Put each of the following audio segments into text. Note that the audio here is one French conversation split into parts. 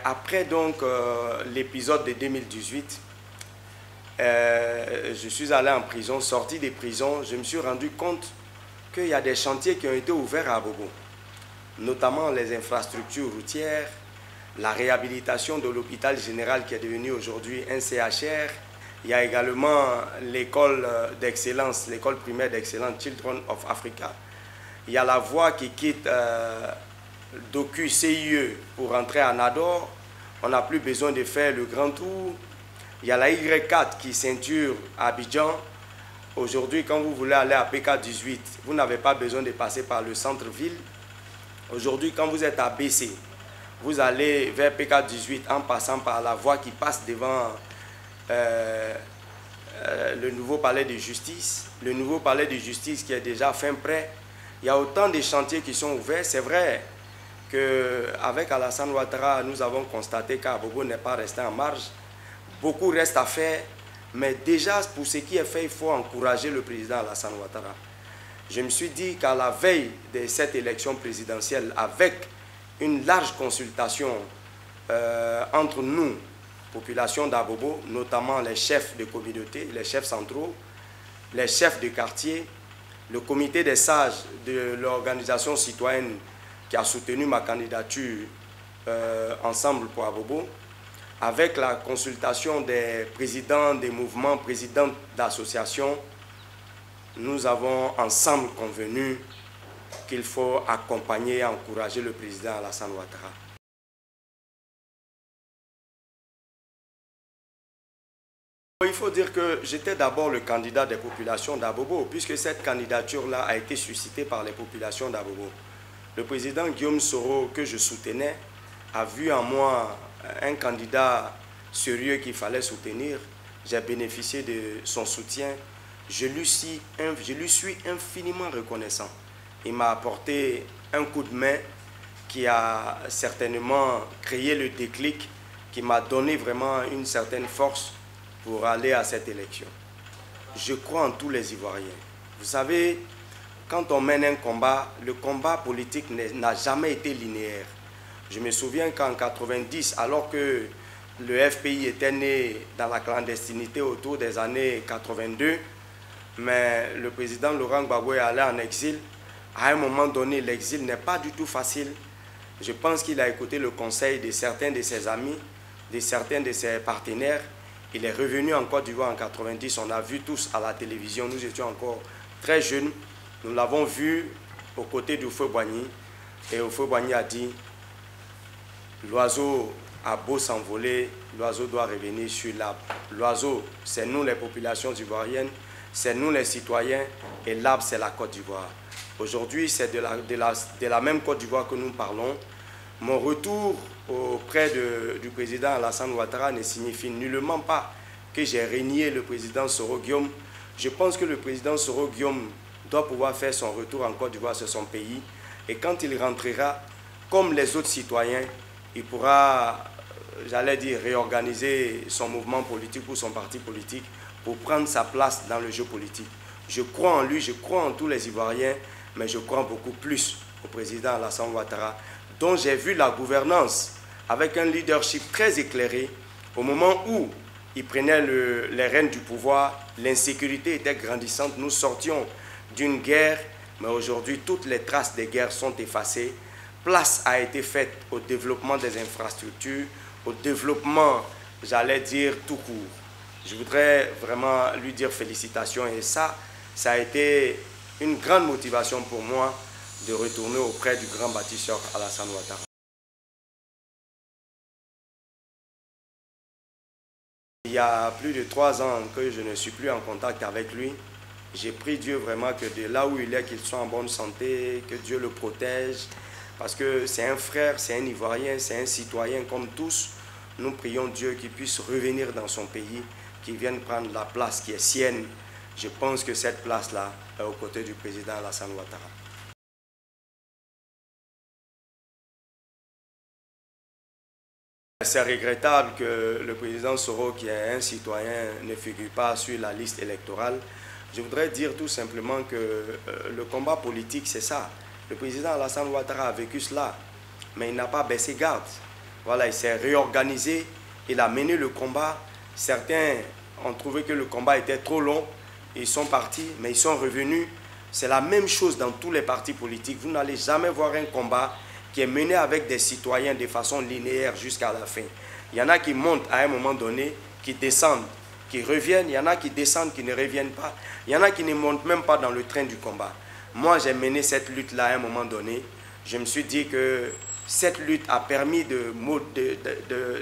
après donc l'épisode de 2018, je suis allé en prison, sorti des prisons, je me suis rendu compte qu'il y a des chantiers qui ont été ouverts à Abobo, notamment les infrastructures routières, la réhabilitation de l'hôpital général qui est devenu aujourd'hui un CHR. Il y a également l'école d'excellence, l'école primaire d'excellence Children of Africa. Il y a la voie qui quitte Doku CIE pour rentrer à Nador. On n'a plus besoin de faire le grand tour. Il y a la Y4 qui ceinture à Abidjan. Aujourd'hui, quand vous voulez aller à PK18, vous n'avez pas besoin de passer par le centre-ville. Aujourd'hui, quand vous êtes à BC, vous allez vers PK18 en passant par la voie qui passe devant le nouveau palais de justice. Le nouveau palais de justice qui est déjà fin prêt. Il y a autant de chantiers qui sont ouverts. C'est vrai qu'avec Alassane Ouattara, nous avons constaté qu'Abobo n'est pas resté en marge. Beaucoup reste à faire. Mais déjà, pour ce qui est fait, il faut encourager le président Alassane Ouattara. Je me suis dit qu'à la veille de cette élection présidentielle, avec une large consultation entre nous, population d'Abobo, notamment les chefs de communauté, les chefs centraux, les chefs de quartier, le comité des sages de l'organisation citoyenne qui a soutenu ma candidature Ensemble pour Abobo, avec la consultation des présidents des mouvements, présidents d'associations, nous avons ensemble convenu qu'il faut accompagner et encourager le président Alassane Ouattara. Il faut dire que j'étais d'abord le candidat des populations d'Abobo, puisque cette candidature-là a été suscitée par les populations d'Abobo. Le président Guillaume Soro, que je soutenais, a vu en moi un candidat sérieux qu'il fallait soutenir. J'ai bénéficié de son soutien. Je lui suis infiniment reconnaissant. Il m'a apporté un coup de main qui a certainement créé le déclic, qui m'a donné vraiment une certaine force pour aller à cette élection. Je crois en tous les Ivoiriens. Vous savez, quand on mène un combat, le combat politique n'a jamais été linéaire. Je me souviens qu'en 90, alors que le FPI était né dans la clandestinité autour des années 82, mais le président Laurent Gbagbo est allé en exil. À un moment donné, l'exil n'est pas du tout facile. Je pense qu'il a écouté le conseil de certains de ses amis, de certains de ses partenaires. Il est revenu en Côte d'Ivoire en 90. On a vu tous à la télévision. Nous étions encore très jeunes. Nous l'avons vu aux côtés du feu Boigny. Et au feu Boigny a dit: l'oiseau a beau s'envoler, l'oiseau doit revenir sur l'arbre. L'oiseau, c'est nous les populations ivoiriennes, c'est nous les citoyens, et l'arbre, c'est la Côte d'Ivoire. Aujourd'hui, c'est de la même Côte d'Ivoire que nous parlons. Mon retour auprès du président Alassane Ouattara ne signifie nullement pas que j'ai régné le président Soro Guillaume. Je pense que le président Soro Guillaume doit pouvoir faire son retour en Côte d'Ivoire sur son pays. Et quand il rentrera, comme les autres citoyens, il pourra, j'allais dire, réorganiser son mouvement politique ou son parti politique pour prendre sa place dans le jeu politique. Je crois en lui, je crois en tous les Ivoiriens, mais je crois beaucoup plus au président Alassane Ouattara, dont j'ai vu la gouvernance avec un leadership très éclairé. Au moment où il prenait les rênes du pouvoir, l'insécurité était grandissante. Nous sortions d'une guerre, mais aujourd'hui, toutes les traces des guerres sont effacées. Place a été faite au développement des infrastructures, au développement, j'allais dire, tout court. Je voudrais vraiment lui dire félicitations, et ça a été une grande motivation pour moi de retourner auprès du grand bâtisseur Alassane Ouattara. Il y a plus de 3 ans que je ne suis plus en contact avec lui. J'ai prié Dieu vraiment que de là où il est, qu'il soit en bonne santé, que Dieu le protège. Parce que c'est un frère, c'est un Ivoirien, c'est un citoyen comme tous. Nous prions Dieu qu'il puisse revenir dans son pays, qu'il vienne prendre la place qui est sienne. Je pense que cette place-là est aux côtés du président Alassane Ouattara. C'est regrettable que le président Soro, qui est un citoyen, ne figure pas sur la liste électorale. Je voudrais dire tout simplement que le combat politique, c'est ça. Le président Alassane Ouattara a vécu cela, mais il n'a pas baissé garde. Voilà, il s'est réorganisé, il a mené le combat. Certains ont trouvé que le combat était trop long, ils sont partis, mais ils sont revenus. C'est la même chose dans tous les partis politiques. Vous n'allez jamais voir un combat qui est mené avec des citoyens de façon linéaire jusqu'à la fin. Il y en a qui montent à un moment donné, qui descendent, qui reviennent. Il y en a qui descendent, qui ne reviennent pas. Il y en a qui ne montent même pas dans le train du combat. Moi, j'ai mené cette lutte-là à un moment donné. Je me suis dit que cette lutte a permis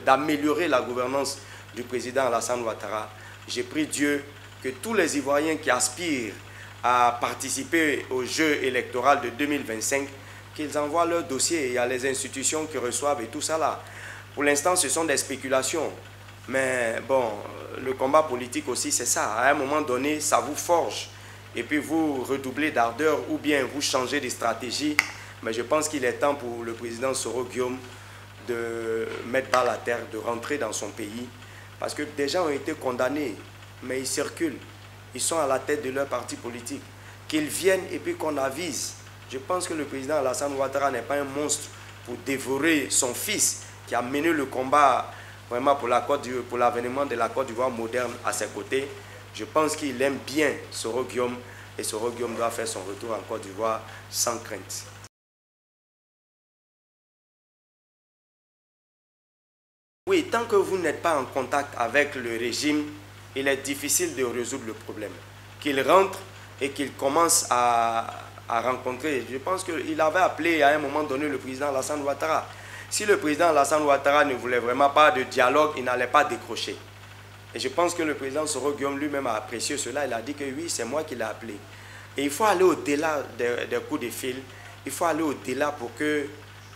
d'améliorer la gouvernance du président Alassane Ouattara. J'ai prié Dieu que tous les Ivoiriens qui aspirent à participer au jeu électoral de 2025, qu'ils envoient leur dossier. Il y a les institutions qui reçoivent et tout ça là. Pour l'instant, ce sont des spéculations. Mais bon, le combat politique aussi, c'est ça. À un moment donné, ça vous forge. Et puis vous redoublez d'ardeur ou bien vous changez de stratégie. Mais je pense qu'il est temps pour le président Soro Guillaume de mettre bas la terre, de rentrer dans son pays. Parce que des gens ont été condamnés, mais ils circulent. Ils sont à la tête de leur parti politique. Qu'ils viennent et puis qu'on avise. Je pense que le président Alassane Ouattara n'est pas un monstre pour dévorer son fils qui a mené le combat vraiment pour l'avènement de la Côte d'Ivoire moderne à ses côtés. Je pense qu'il aime bien Soro Guillaume et Soro Guillaume doit faire son retour en Côte d'Ivoire sans crainte. Oui, tant que vous n'êtes pas en contact avec le régime, il est difficile de résoudre le problème. Qu'il rentre et qu'il commence à rencontrer. Je pense qu'il avait appelé à un moment donné le président Alassane Ouattara. Si le président Alassane Ouattara ne voulait vraiment pas de dialogue, il n'allait pas décrocher. Et je pense que le président Soro Guillaume lui-même a apprécié cela. Il a dit que oui, c'est moi qui l'ai appelé. Et il faut aller au-delà des coups de fil. Il faut aller au-delà pour que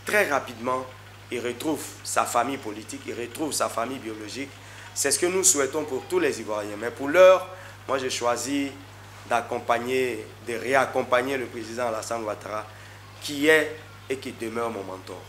très rapidement, il retrouve sa famille politique, il retrouve sa famille biologique. C'est ce que nous souhaitons pour tous les Ivoiriens. Mais pour l'heure, moi j'ai choisi d'accompagner, de réaccompagner le président Alassane Ouattara, qui est et qui demeure mon mentor.